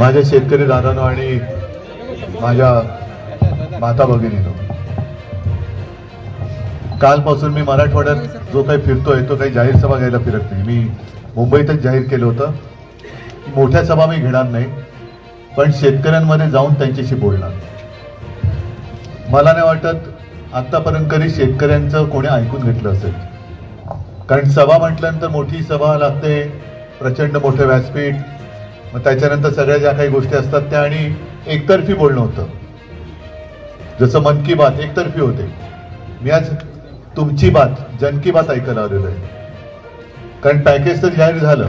माझ्या शेतकरी दादांनो आणि माझ्या माता भगिनींनो, कालपासून मी मराठवाड्यात जो काही फिरतोय तो काही जाहीर सभा घ्यायला फिरत नाही। मी मुंबईतच जाहीर केलं होतं की मोठ्या सभा मी घेणार नाही, पण शेतकऱ्यांमध्ये जाऊन त्यांच्याशी बोलणार। मला नाही वाटत आतापर्यंत कधी शेतकऱ्यांचं कोणी ऐकून घेतलं असेल, कारण सभा म्हटल्यानंतर मोठी सभा लागते, प्रचंड मोठं व्यासपीठ, मग त्याच्यानंतर सगळ्या ज्या काही गोष्टी असतात त्या आणि एकतर्फी बोलणं होतं। जसं मन की बात एकतर्फी होते, मी आज तुमची बात, जन की बात ऐकायला आलेलो आहे, कारण पॅकेज तर जाहीर झालं।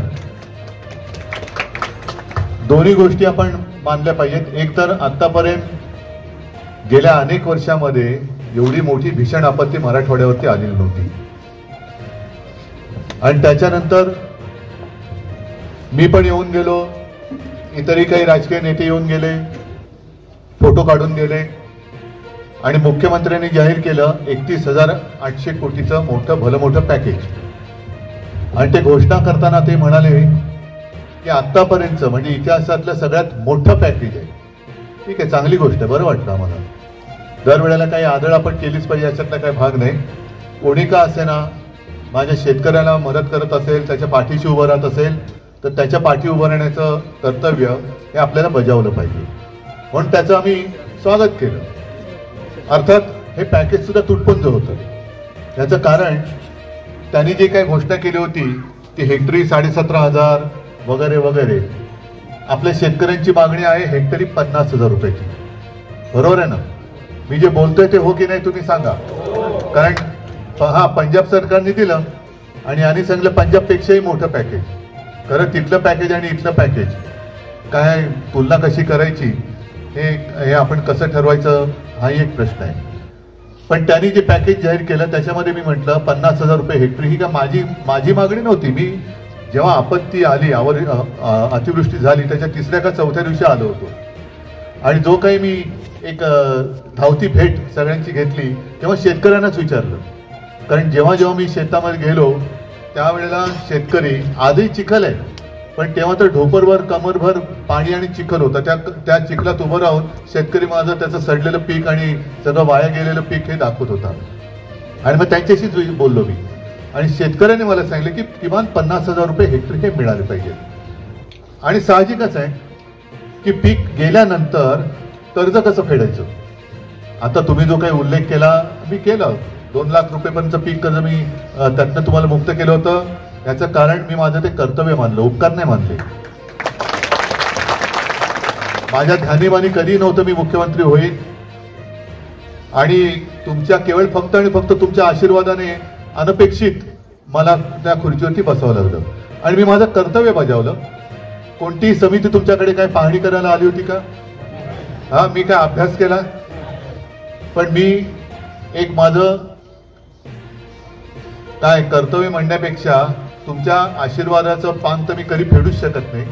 दोन्ही गोष्टी आपण मानल्या पाहिजेत। एक तर आतापर्यंत गेल्या अनेक वर्षामध्ये एवढी मोठी भीषण आपत्ती मराठवाड्यावरती आलेली नव्हती, आणि त्याच्यानंतर मी पण येऊन गेलो, इतरही काही राजकीय नेते येऊन गेले, फोटो काढून गेले, आणि मुख्यमंत्र्यांनी जाहीर केलं 31,800 कोटीचं मोठं भलं मोठं पॅकेज। आणि ते घोषणा करताना ते म्हणाले की आतापर्यंत म्हणजे इतिहासातलं सगळ्यात मोठं पॅकेज आहे। ठीक आहे, चांगली गोष्ट आहे, बरं वाटलं आम्हाला। दरवेळेला काही आदळ आपण केलीच पाहिजे याच्यातला काही भाग नाही। कोणी का असेना माझ्या शेतकऱ्याला मदत करत असेल, त्याच्या पाठीशी उभं राहत असेल तर त्याच्या पाठी उभं राहण्याचं कर्तव्य हे आपल्याला बजावलं पाहिजे, म्हणून त्याचं आम्ही स्वागत केलं। अर्थात हे पॅकेज सुद्धा तुटपुंज होतं। याचं कारण त्यांनी जी काही घोषणा केली होती ती हेक्टरी 17,500 वगैरे वगैरे। आपल्या शेतकऱ्यांची मागणी आहे हेक्टरी 50,000 रुपयाची, बरोबर आहे ना? मी जे बोलतोय ते हो की नाही तुम्ही सांगा, कारण हा पंजाब सरकारने दिलं आणि यांनी सांगितलं पंजाबपेक्षाही मोठं पॅकेज। खरं तिथलं पॅकेज आणि इथलं पॅकेज काय तुलना कशी करायची हे आपण कसं ठरवायचं हाही एक प्रश्न आहे। पण त्यांनी जे पॅकेज जाहीर केलं त्याच्यामध्ये मी म्हटलं 50,000 रुपये हेक्टरी ही का माझी मागणी नव्हती। मी जेव्हा आपत्ती आली, अतिवृष्टी झाली त्याच्या तिसऱ्या का चौथ्या दिवशी आलो होतो, आणि जो काही मी एक धावती भेट सगळ्यांची घेतली तेव्हा शेतकऱ्यांनाच विचारलं, कारण जेव्हा जेव्हा मी शेतामध्ये गेलो त्यावेळेला शेतकरी आजही चिखल आहे, पण तेव्हा तर ढोपरभर कमरभर पाणी आणि चिखल होतं। त्या चिखलात उभं राहून शेतकरी माझं त्याचं सडलेलं पीक आणि सगळं वाया गेलेलं पीक हे दाखवत होता, आणि मग त्यांच्याशीच बोललो मी, आणि शेतकऱ्यांनी मला सांगितलं की किमान 50,000 रुपये हेक्टरी हे मिळाले पाहिजे। आणि साहजिकच आहे की पीक गेल्यानंतर कर्ज कसं फेडायचं। आता तुम्ही जो काही उल्लेख केला मी केला, 2 लाख रुपयेपर्यंत पीक कर्ज मी त्यातनं तुम्हाला मुक्त केलं होतं। याचं कारण मी माझं ते कर्तव्य मानलं, उपकार नाही मानले। माझ्या ध्यानीमानी कधी नव्हतं मी मुख्यमंत्री होईल, आणि तुमच्या केवळ फक्त आणि फक्त तुमच्या आशीर्वादाने अनपेक्षित मला त्या खुर्चीवरती बसावं लागलं, आणि मी माझं कर्तव्य बजावलं। कोणतीही समिती तुमच्याकडे काय पाहणी करायला आली होती का? हा, मी काय अभ्यास केला? पण मी एक माझं काय कर्तव्य म्हणण्यापेक्षा तुमच्या आशीर्वादाचं पान तर मी कधी फेडूच शकत नाही,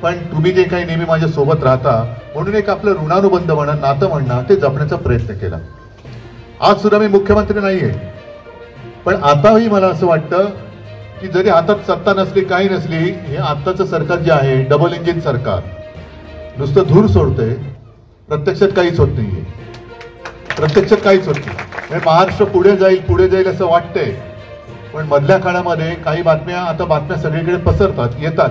पण तुम्ही जे काही नेहमी माझ्या सोबत राहता म्हणून एक आपलं ऋणानुबंध म्हणा, नातं म्हणा, ते जपण्याचा प्रयत्न केला। आज सुद्धा मी मुख्यमंत्री नाहीये, पण आताही मला असं वाटतं की जरी हातात सत्ता नसली काही नसली, हे आत्ताचं सरकार जे आहे डबल इंजिन सरकार नुसतं धूर सोडतंय, प्रत्यक्षात काहीच होत नाहीये, प्रत्यक्षात काहीच होत नाही। महाराष्ट्र पुढे जाईल असं वाटतंय, पण मधल्या काळामध्ये काही बातम्या, आता बातम्या सगळीकडे पसरतात, येतात।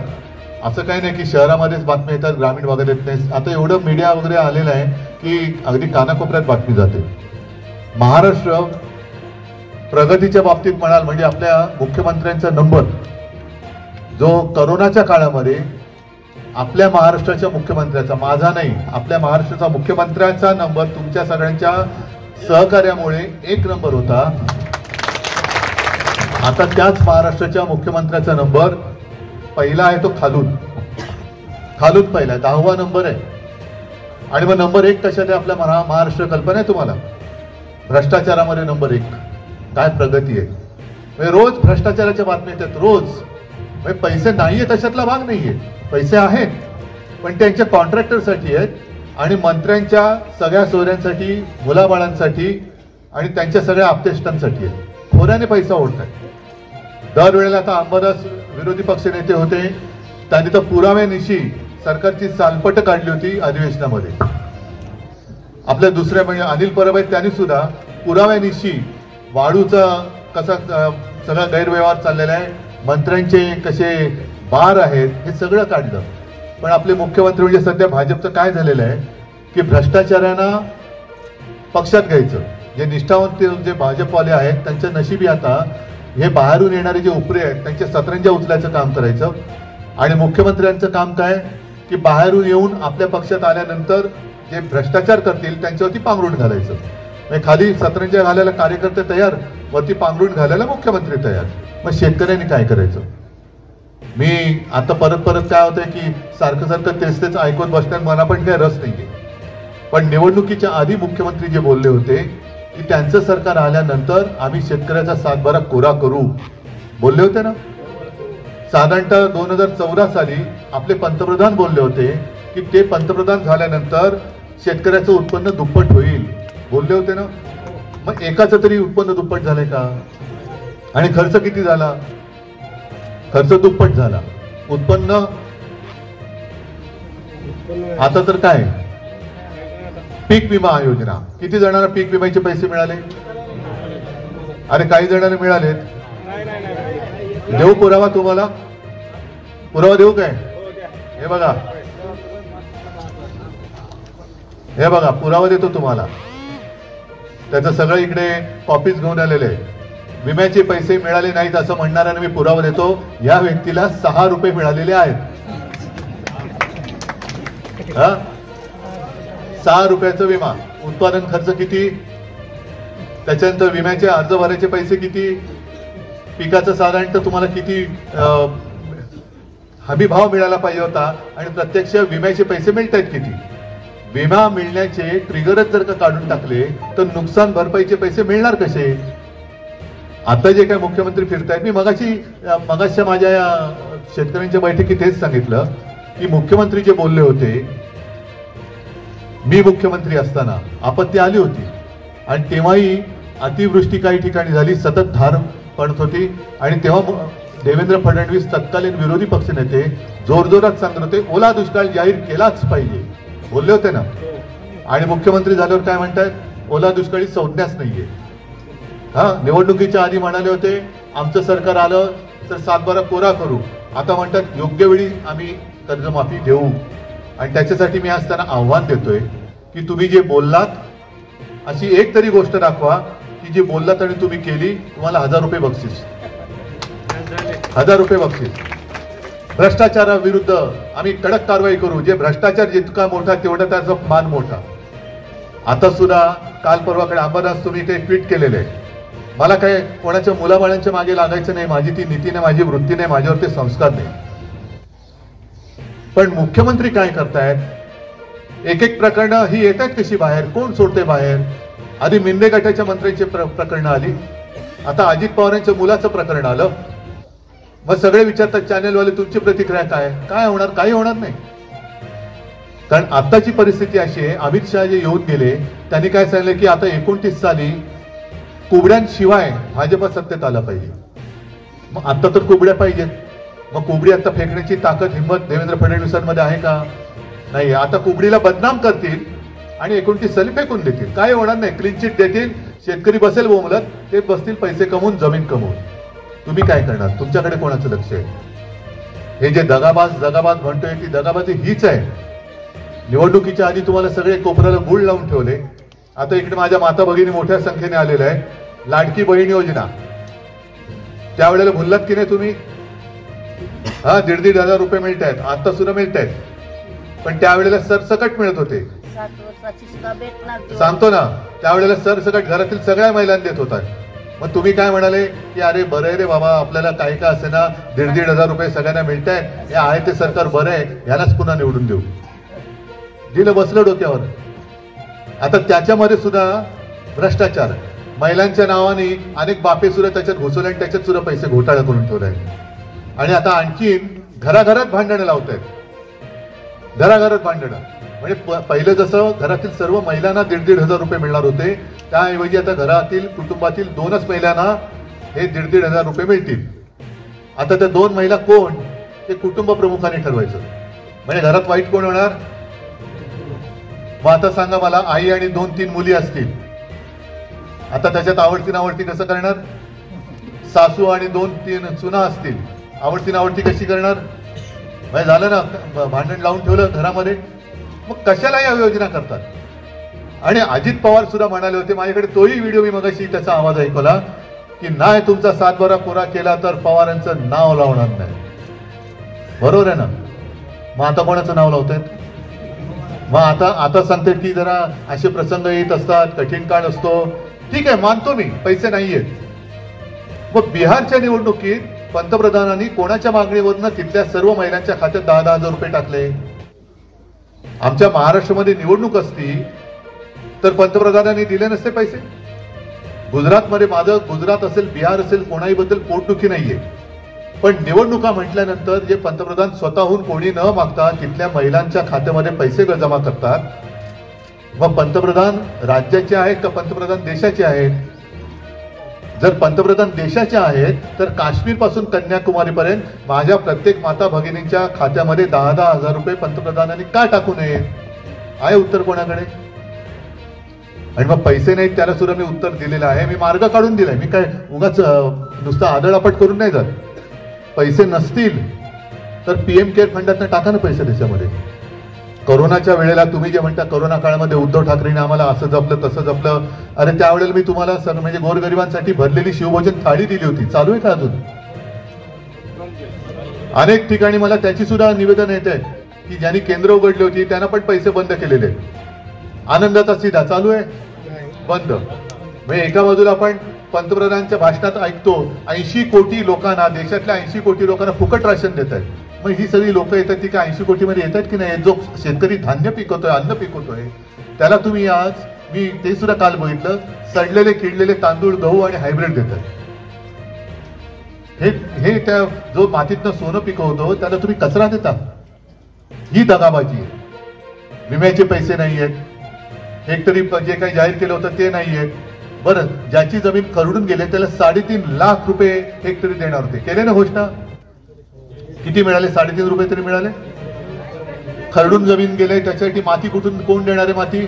असं काही नाही की शहरामध्येच बातम्या येतात, ग्रामीण भागात येत नाही। आता एवढं मीडिया वगैरे आलेलं आहे की अगदी कानाकोपऱ्यात बातमी जाते। महाराष्ट्र प्रगतीच्या बाबतीत म्हणाल म्हणजे आपल्या मुख्यमंत्र्यांचा नंबर जो करोनाच्या काळामध्ये आपल्या महाराष्ट्राच्या मुख्यमंत्र्याचा, माझा नाही, आपल्या महाराष्ट्राचा मुख्यमंत्र्यांचा नंबर तुमच्या सगळ्यांच्या सहकार्यामुळे 1 नंबर होता। आता त्याच महाराष्ट्राच्या मुख्यमंत्र्याचा नंबर पहिला आहे, तो खालून पहिला 10वा नंबर आहे। आणि मग नंबर 1 कशात आहे आपल्या महाराष्ट्र? कल्पना आहे तुम्हाला? भ्रष्टाचारामध्ये नंबर 1। काय प्रगती आहे, म्हणजे रोज भ्रष्टाचाराच्या बातम्या येतात, रोज। म्हणजे पैसे नाहीये तशातला भाग नाहीये, पैसे आहेत पण त्यांच्या कॉन्ट्रॅक्टरसाठी आहेत, आणि मंत्र्यांच्या सगळ्या सोयऱ्यांसाठी, मुलाबाळांसाठी आणि त्यांच्या सगळ्या आप्तेष्टांसाठी आहेत। खोऱ्याने पैसा ओढतात दरवेळेला। आता अंबादास विरोधी पक्ष नेते होते, त्यांनी तर पुराव्यानिशी सरकारची सालपट काढली होती अधिवेशनामध्ये. आपल्या दुसऱ्या म्हणजे अनिल परब आहेत त्यांनी सुद्धा पुराव्यानिशी वाळूचा कसा सगळा गैरव्यवहार चाललेला आहे, मंत्र्यांचे कसे बार आहेत हे सगळं काढलं. पण आपले मुख्यमंत्री म्हणजे सध्या भाजपचं काय झालेलं आहे की भ्रष्टाचारांना पक्षात घ्यायचं. जे निष्ठावंत जे भाजपवाले आहेत त्यांच्या नशिबी आता हे बाहेरून येणारे जे उपरे आहेत त्यांच्या सतरंजा उचलायचं काम करायचं. आणि मुख्यमंत्र्यांचं काम काय की बाहेरून येऊन आपल्या पक्षात आल्यानंतर जे भ्रष्टाचार करतील त्यांच्यावरती पांघरुण घालायचं. म्हणजे खाली सतरंजा घालायला कार्यकर्ते तयार, वरती पांघरुण घालायला मुख्यमंत्री तयार. मग शेतकऱ्यांनी काय करायचं? मी आता परत काय होतंय की सारखं तेच ऐकून बसण्यात मला पण काही रस नाहीये. पण निवडणुकीच्या आधी मुख्यमंत्री जे बोलले होते की त्यांचं सरकार आल्यानंतर आम्ही शेतकऱ्याचा सातबारा कोरा करू बोलले होते ना. साधारणतः 2014 साली आपले पंतप्रधान बोलले होते की ते पंतप्रधान झाल्यानंतर शेतकऱ्याचं उत्पन्न दुप्पट होईल बोलले होते ना. मग एकाचं तरी उत्पन्न दुप्पट झालंय का? आणि खर्च किती झाला? खर्च दुप्पट झाला. उत्पन्न आता तर काय पीक विमा योजना, किती जणांना पीक विम्याचे पैसे मिळाले? अरे काही जणांना मिळालेत. देऊ पुरावा तुम्हाला? पुरावा देऊ काय? हे बघा, हे बघा पुरावा देतो तुम्हाला. त्याचं सगळं इकडे कॉपीज घेऊन आलेले आहे. विम्याचे पैसे मिळाले नाहीत असं म्हणणाऱ्यांना मी पुरावा देतो. या व्यक्तीला 6 रुपये मिळालेले आहेत. 6 रुपयाचा विमा. उत्पादन खर्च किती? त्याच्यानंतर विम्याचे अर्ज भरायचे पैसे किती? पिकाचं साधारणतः तुम्हाला किती हमी भाव मिळाला पाहिजे होता आणि प्रत्यक्ष विम्याचे पैसे मिळत आहेत किती? विमा मिळण्याचे ट्रिगरच जर का काढून टाकले तर नुकसान भरपाईचे पैसे मिळणार कसे? आता जे काय मुख्यमंत्री फिरतायत, मी मगाच्या माझ्या शेतकऱ्यांच्या बैठकीत हेच सांगितलं की मुख्यमंत्री जे बोलले होते, मी मुख्यमंत्री असताना आपत्ती आली होती आणि तेव्हाही अतिवृष्टी काही ठिकाणी झाली, सतत धार पडत होती आणि तेव्हा देवेंद्र फडणवीस तत्कालीन विरोधी पक्षनेते जोरजोरात सांगत होते ओला दुष्काळ जाहीर केलाच पाहिजे बोलले होते ना. आणि मुख्यमंत्री झाल्यावर काय म्हणतात? ओला दुष्काळी संज्ञाच नाहीये. निवडणुकीच्या आधी म्हणाले होते आमचं सरकार आलं तर सातबारा कोरा करू. आता म्हणतात योग्य वेळी आम्ही कर्जमाफी देऊ. आणि त्याच्यासाठी मी आज त्यांना आव्हान देतोय की तुम्ही जे बोललात अशी एक तरी गोष्ट दाखवा की जे बोललात आणि तुम्ही केली, तुम्हाला 1000 रुपये बक्षीस. 1000 रुपये बक्षीस. भ्रष्टाचाराविरुद्ध आम्ही कडक कारवाई करू. जे भ्रष्टाचार जितका मोठा तेवढा त्याचा मान मोठा. आता सुद्धा काल परवाकडे अंबादास तुम्ही काही ट्विट केलेले आहे. मला काय कोणाच्या मुलाबाळांच्या मागे लागायचं नाही. माझी ती नीती नाही, माझी वृत्ती नाही, माझ्यावर ते संस्कार नाही. पण मुख्यमंत्री काय करतायत? एक एक प्रकरणं ही येतात कशी बाहेर? कोण सोडते बाहेर? आधी मिंदे गटाच्या मंत्र्यांची प्रकरणं आली, आता अजित पवारांच्या मुलाचं प्रकरण आलं. मग सगळे विचारतात चॅनेलवाले तुमची प्रतिक्रिया काय? काय होणार? काही होणार नाही. कारण आताची परिस्थिती अशी आहे. अमित शहा जे येऊन गेले त्यांनी काय सांगितलं की आता 29 साली कुबड्यांशिवाय भाजप सत्तेत आला पाहिजे. मग आता तर कुबड्या पाहिजेत. मग कुबडी आता फेकण्याची ताकद हिंमत देवेंद्र फडणवीसांमध्ये आहे का? नाही. आता कुबडीला बदनाम करतील आणि 29 साली फेकून देतील. काय होणार नाही. क्लीन चिट देतील, शेतकरी बसेल बोंबलत, ते बसतील पैसे कमवून, जमीन कमवून. तुम्ही काय करणार? तुमच्याकडे कोणाचं लक्ष आहे? हे जे दगाबाज म्हणतोय ती दगाबाजी हीच आहे. निवडणुकीच्या आधी तुम्हाला सगळे कोपऱ्याला गुळ लावून ठेवले. आता इकडे माझ्या माता भगिनी मोठ्या संख्येने आलेल्या आहे. लाडकी बहीण योजना त्यावेळेला भुललात की नाही तुम्ही? 1,500 रुपये मिळत आहेत. आता सुद्धा मिळत आहेत. पण त्यावेळेला सरसकट मिळत होते. सांगतो ना, त्यावेळेला सरसकट घरातील सगळ्या महिलांना देत होतात. मग तुम्ही काय म्हणाले की अरे बरं आहे रे बाबा, आपल्याला काही का असे ना 1,500 रुपये सगळ्यांना मिळत आहेत, हे आहे ते सरकार बरं आहे, यालाच पुन्हा निवडून देऊ. दिलं, बसलं डोक्यावर. आता त्याच्यामध्ये सुद्धा भ्रष्टाचार, महिलांच्या नावाने अनेक बापे सुद्धा त्याच्यात घुसवले आणि त्याच्यात सुद्धा पैसे घोटाळा करून ठेवलाय. आणि आता आणखीन घराघरात भांडणं लावत आहेत. घराघरात भांडणं म्हणजे पहिलं जसं घरातील सर्व महिलांना 1,500 रुपये मिळणार होते, त्याऐवजी आता घरातील कुटुंबातील 2च महिलांना हे 1,500 रुपये मिळतील. आता त्या 2 महिला कोण ते कुटुंब प्रमुखांनी ठरवायचं. म्हणजे घरात वाईट कोण होणार? मग आता सांगा मला, आई आणि 2-3 मुली असतील, आता त्याच्यात आवडती नावडती कसं करणार? सासू आणि 2-3 सुना असतील, आवडती नावडती कशी करणार? म्हणजे झालं ना, भांडण लावून ठेवलं घरामध्ये. मग कशाला या योजना करतात? आणि अजित पवार सुद्धा म्हणाले होते, माझ्याकडे तोही व्हिडिओ मी मगाशी त्याचा आवाज ऐकवला, की नाही तुमचा 7 पुरा केला तर पवारांचं नाव लावणार नाही. बरोबर आहे ना? मग आता कोणाचं नाव लावतायत? मग आता सांगते की जरा असे प्रसंग येत असतात, कठीण काळ असतो. ठीक आहे, मानतो मी, पैसे नाहीयेत. मग बिहारच्या निवडणुकीत पंतप्रधानांनी कोणाच्या मागणीवरनं तिथल्या सर्व महिलांच्या खात्यात 10,000 रुपये टाकले. आमच्या महाराष्ट्रामध्ये निवडणूक असती तर पंतप्रधानांनी दिले नसते पैसे. गुजरातमध्ये, माझं गुजरात असेल, बिहार असेल, कोणाही बद्दल पोटदुखी नाहीये, पण निवडणुका म्हटल्यानंतर जे पंतप्रधान स्वतःहून कोणी न मागता तिथल्या महिलांच्या खात्यामध्ये पैसे जमा करतात. मग पंतप्रधान राज्याचे आहेत का पंतप्रधान देशाचे आहेत? जर पंतप्रधान देशाचे आहेत तर काश्मीर पासून कन्याकुमारीपर्यंत माझ्या प्रत्येक माता भगिनींच्या खात्यामध्ये 10,000 रुपये पंतप्रधानांनी का टाकू नये? आहे उत्तर कोणाकडे? आणि मग पैसे नाहीत त्याला सुद्धा मी उत्तर दिलेलं आहे. मी मार्ग काढून दिलाय. मी काय उगाच नुसतं आदळापट करून नाही जात. पैसे नसतील तर पीएम केअर फंडातनं टाका ना पैसे त्याच्यामध्ये. कोरोनाच्या वेळेला तुम्ही जे म्हणता कोरोना काळामध्ये उद्धव ठाकरेंनी आम्हाला असं जपलं तसं जपलं, अरे त्यावेळेला मी तुम्हाला म्हणजे गोरगरिबांसाठी भरलेली शिवभोजन थाळी दिली होती. चालू आहे का अजून? अनेक ठिकाणी मला त्याची सुद्धा निवेदन येत आहे की ज्यांनी केंद्र उघडली होती त्यांना पण पैसे बंद केलेले. आनंदाचा सीधा चालू आहे, बंद. म्हणजे एका बाजूला आपण पंतप्रधानांच्या भाषणात ऐकतो 80 कोटी लोकांना, देशातल्या 80 कोटी लोकांना फुकट राशन देत आहेत. मग ही सगळी लोक येतात ती काय 80 कोटी मध्ये येतात की नाही? जो शेतकरी धान्य पिकवतोय, अन्न पिकवतोय, त्याला तुम्ही आज, मी ते सुद्धा काल बघितलं, सडलेले किडलेले तांदूळ, गहू आणि हायब्रिड देतात. हे त्या जो मातीतनं सोनं पिकवतो त्याला तुम्ही कचरा देता. ही दगाबाजी आहे. विम्याचे पैसे नाही आहेत, हेक्टरी जे काही जाहीर केलं होतं ते नाहीये. बरं, ज्याची जमीन खरडून गेले त्याला 3.5 लाख रुपये हेक्टरी देणार होते. केले ना घोषणा? किती मिळाले? 3.5 रुपये तरी मिळाले. खरडून जमीन गेले त्याच्यासाठी माती कुठून, कोण देणार आहे माती?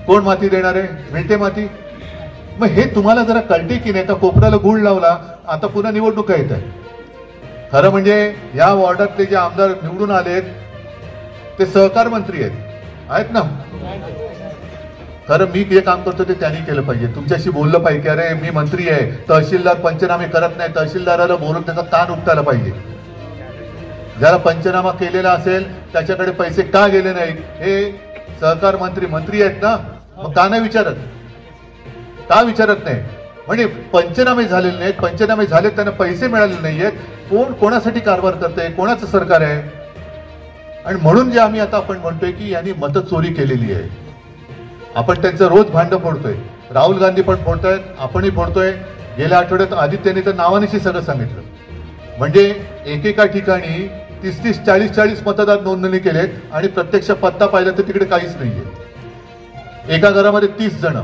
कोण माती देणार आहे? मिळते माती? मग हे तुम्हाला जरा कळते की नाही? का कोपऱ्याला गुळ लावला, आता पुन्हा निवडणुका येत आहे. खरं म्हणजे या वॉर्डातले जे आमदार निवडून आलेत ते सहकार मंत्री आहेत ना. खरं मी जे काम करतो ते त्यांनी केलं पाहिजे. तुमच्याशी बोललं पाहिजे की अरे मी मंत्री आहे, तहसीलदार पंचनामे करत नाही, तहसीलदाराला बोलून त्याचा कान उपटायला पाहिजे. ज्याला पंचनामा केलेला असेल त्याच्याकडे पैसे का गेले नाहीत? हे सहकार मंत्री आहेत ना, मग का नाही विचारत? का विचारत नाही? म्हणजे पंचनामे झालेले नाहीत, पंचनामे झालेत त्यांना पैसे मिळाले नाहीयेत. कोण कोणासाठी कारभार करतंय? कोणाचं सरकार आहे? आणि म्हणून जे आम्ही आता आपण म्हणतोय की यांनी मतचोरी केलेली आहे. आपण त्यांचं रोज भांडं फोडतोय. राहुल गांधी पण फोडतायत, आपणही फोडतोय. गेल्या आठवड्यात आदित्यने तर नावानिशी सगळं सांगितलं. म्हणजे एकेका ठिकाणी 30-30, 40-40 मतदार नोंदणी केलेत आणि प्रत्यक्ष पत्ता पाहिला तर तिकडे काहीच नाहीये. एका घरामध्ये 30 जण.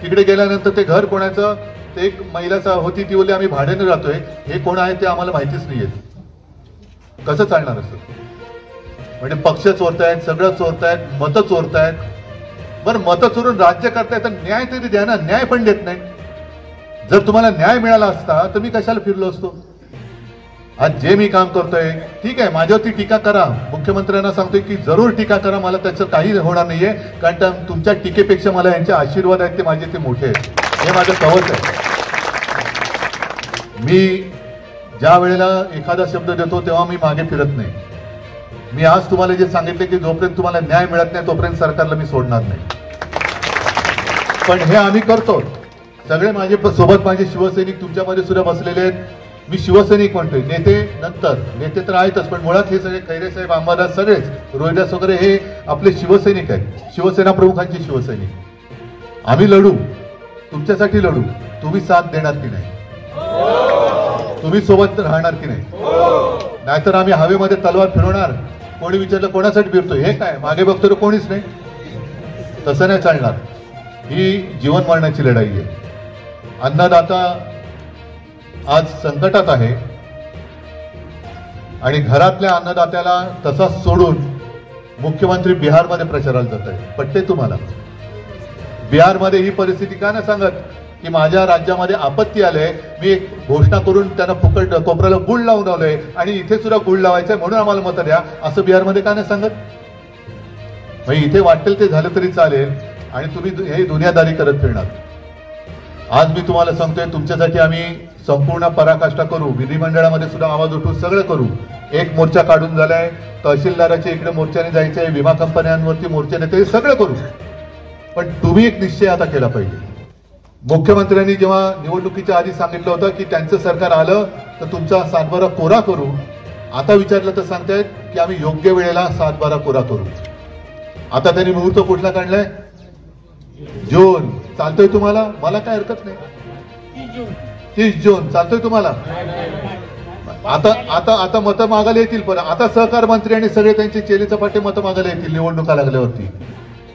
तिकडे गेल्यानंतर ते घर कोणाचं, ते एक महिलाचा होती, ती बोलली आम्ही भाड्याने राहतोय, हे कोण आहे ते आम्हाला माहितीच नाहीये. कसं चालणार असं? म्हणजे पक्ष चोरतायत, सगळं चोरतायत, मतं चोरतायत. बरं, मतं चोरून राज्य करतायत तर न्याय तरी द्या ना. न्याय पण देत नाही. जर तुम्हाला न्याय मिळाला असता तर मी कशाला फिरलो असतो? आज जे मी काम करतोय, ठीक आहे, माझ्यावरती टीका करा. मुख्यमंत्र्यांना सांगतोय की जरूर टीका करा, मला त्याचं काही होणार नाहीये. कारण तुमच्या टीकेपेक्षा मला यांचे आशीर्वाद आहेत, ते माझे ते मोठे आहेत. हे माझं कवच आहे. मी ज्या वेळेला एखादा शब्द देतो तेव्हा मी मागे फिरत नाही. मी आज तुम्हाला जे सांगितले की जोपर्यंत तुम्हाला न्याय मिळत नाही तोपर्यंत सरकारला मी सोडणार नाही. पण हे आम्ही करतो. सगळे माझे सोबत माझे शिवसैनिक तुमच्यामध्ये सुद्धा बसलेले आहेत. मी शिवसैनिक म्हणतोय, नेते नंतर, नेते तर आहेतच, पण मुळात हे सगळे खैरे साहेब, अंबादास, सगळेच रोहिदास वगैरे हे आपले शिवसैनिक आहेत. शिवसेना प्रमुखांचे शिवसैनिक. आम्ही लढू, तुमच्यासाठी लढू. तुम्ही साथ देणार की नाही? तुम्ही सोबत राहणार की नाही? नाहीतर आम्ही हवेमध्ये तलवार फिरवणार. कोणी विचारलं कोणासाठी फिरतोय, हे काय मागे बघतो तर कोणीच नाही. तसं नाही चालणार. ही जीवन मरणाची लढाई आहे. अन्नदाता आज संकटात आहे. आणि घरातल्या अन्नदात्याला तसाच सोडून मुख्यमंत्री बिहारमध्ये प्रचाराला जात आहे. पटते तुम्हाला? बिहारमध्ये ही परिस्थिती का नाही सांगत की माझ्या राज्यामध्ये आपत्ती आले, मी एक घोषणा करून त्यांना फुकट कोपऱ्याला गुळ लावून आलोय आणि इथे सुद्धा गुळ लावायचंय म्हणून आम्हाला मतं द्या, असं बिहारमध्ये का नाही सांगत? म्हणजे इथे वाटेल ते झालं तरी चालेल आणि तुम्ही हे दुनियादारी करत फिरणार. आज मी तुम्हाला सांगतोय, तुमच्यासाठी आम्ही संपूर्ण पराकाष्ठा करू, विधिमंडळामध्ये सुद्धा आवाज उठवू, सगळं करू. एक मोर्चा काढून झालाय, तहसीलदाराच्या इकडे मोर्चाने जायचंय, विमा कंपन्यांवरती मोर्चाने, ते सगळं करू. पण तुम्ही एक निश्चय आता केला पाहिजे. मुख्यमंत्र्यांनी जेव्हा निवडणुकीच्या आधी सांगितलं होतं की त्यांचं सरकार आलं तर तुमचा सातबारा कोरा करू, आता विचारलं तर सांगतायत की आम्ही योग्य वेळेला सातबारा कोरा करू. आता त्यांनी मुहूर्त कुठला काढलाय? जून. चालतोय तुम्हाला? मला काय हरकत नाही. 30 जून चालतोय तुम्हाला? आता आता आता मतं मागायला येतील, पण आता सहकार मंत्री आणि सगळे त्यांचे चेले चपाटे मतं मागायला येतील निवडणुका लागल्यावरती.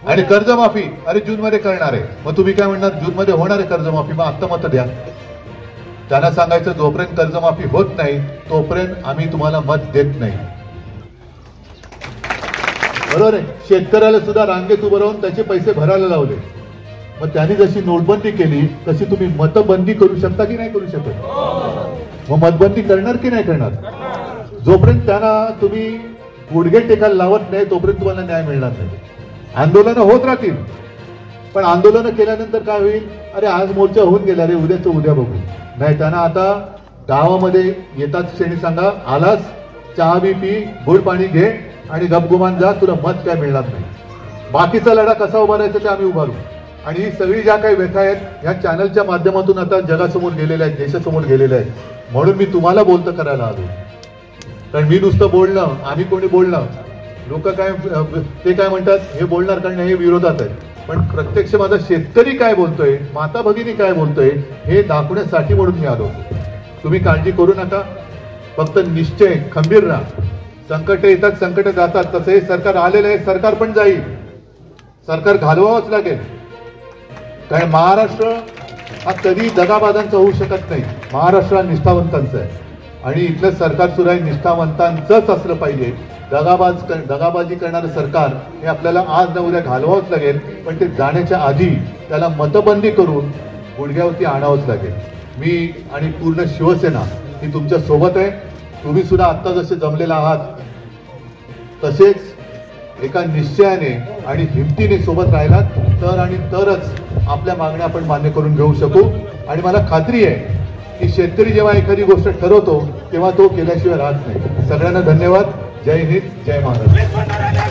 आणि कर्जमाफी अरे जून मध्ये करणार आहे, मग तुम्ही काय म्हणणार? जून मध्ये होणार आहे कर्जमाफी, मग आता मतं द्या. त्यांना सांगायचं जोपर्यंत कर्जमाफी होत नाही तोपर्यंत आम्ही तुम्हाला मत देत नाही. बरोबर आहे? शेतकऱ्याला सुद्धा रांगेत उभं राहून त्याचे पैसे भरायला लावले. मग त्यांनी जशी नोटबंदी केली तशी तुम्ही मतबंदी करू शकता की नाही करू शकत? मग मतबंदी करणार की नाही करणार? जोपर्यंत त्यांना तुम्ही गुडघे टेकायला लावत नाही तोपर्यंत तुम्हाला न्याय मिळणार नाही. आंदोलनं होत राहतील, पण आंदोलनं केल्यानंतर काय होईल? अरे आज मोर्चा होऊन गेला रे, उद्याचं उद्या बघू. नाही, त्यांना आता गावामध्ये येतात क्षणी सांगा, आलास चहा बी पी, गोड पाणी घे आणि गपगुमान जा, तुला मत काय मिळणार नाही. बाकीचा लढा कसा उभारायचा ते आम्ही उभारू. आणि ही सगळी ज्या काही व्यथा आहेत ह्या चॅनलच्या माध्यमातून आता जगासमोर गेलेल्या आहेत, देशासमोर गेलेल्या आहेत. म्हणून मी तुम्हाला बोलतं करायला आलो. कारण मी नुसतं बोलणं, आम्ही कोणी बोलणं, लोक काय ते काय म्हणतात हे बोलणार कारण हे विरोधात आहे. पण प्रत्यक्ष माझा शेतकरी काय बोलतोय, माता भगिनी काय बोलतोय हे दाखवण्यासाठी म्हणून मी आलो. तुम्ही काळजी करू नका, फक्त निश्चय खंबीर राहा. संकट येतात, संकट जातात. तसं हे सरकार आलेलं आहे, सरकार पण जाईल, सरकार घालवावंच लागेल. कारण महाराष्ट्र हा कधी दगाबाजांचा होऊ शकत नाही. महाराष्ट्र हा निष्ठावंतांचा आहे आणि इथलं सरकार सुद्धा निष्ठावंतांचंच असलं पाहिजे. दगाबाजी करणारं सरकार हे आपल्याला आज ना उद्या घालवावंच लागेल, पण ते जाण्याच्या आधी त्याला मतबंदी करून गुडघ्यावरती आणावंच लागेल. मी आणि पूर्ण शिवसेना ही तुमच्या सोबत आहे. तुम्ही सुद्धा आत्ता जसे जमलेला आहात तसेच एका निश्चयाने आणि हिमतीने सोबत राहिलात तर आणि तरच आपल्या मागण्या आपण मान्य करून घेऊ शकू. आणि मला खात्री आहे की शेतकरी जेव्हा एखादी गोष्ट ठरवतो तेव्हा तो केल्याशिवाय राहत नाही. सगळ्यांना धन्यवाद. जय हिंद, जय महाराष्ट्र.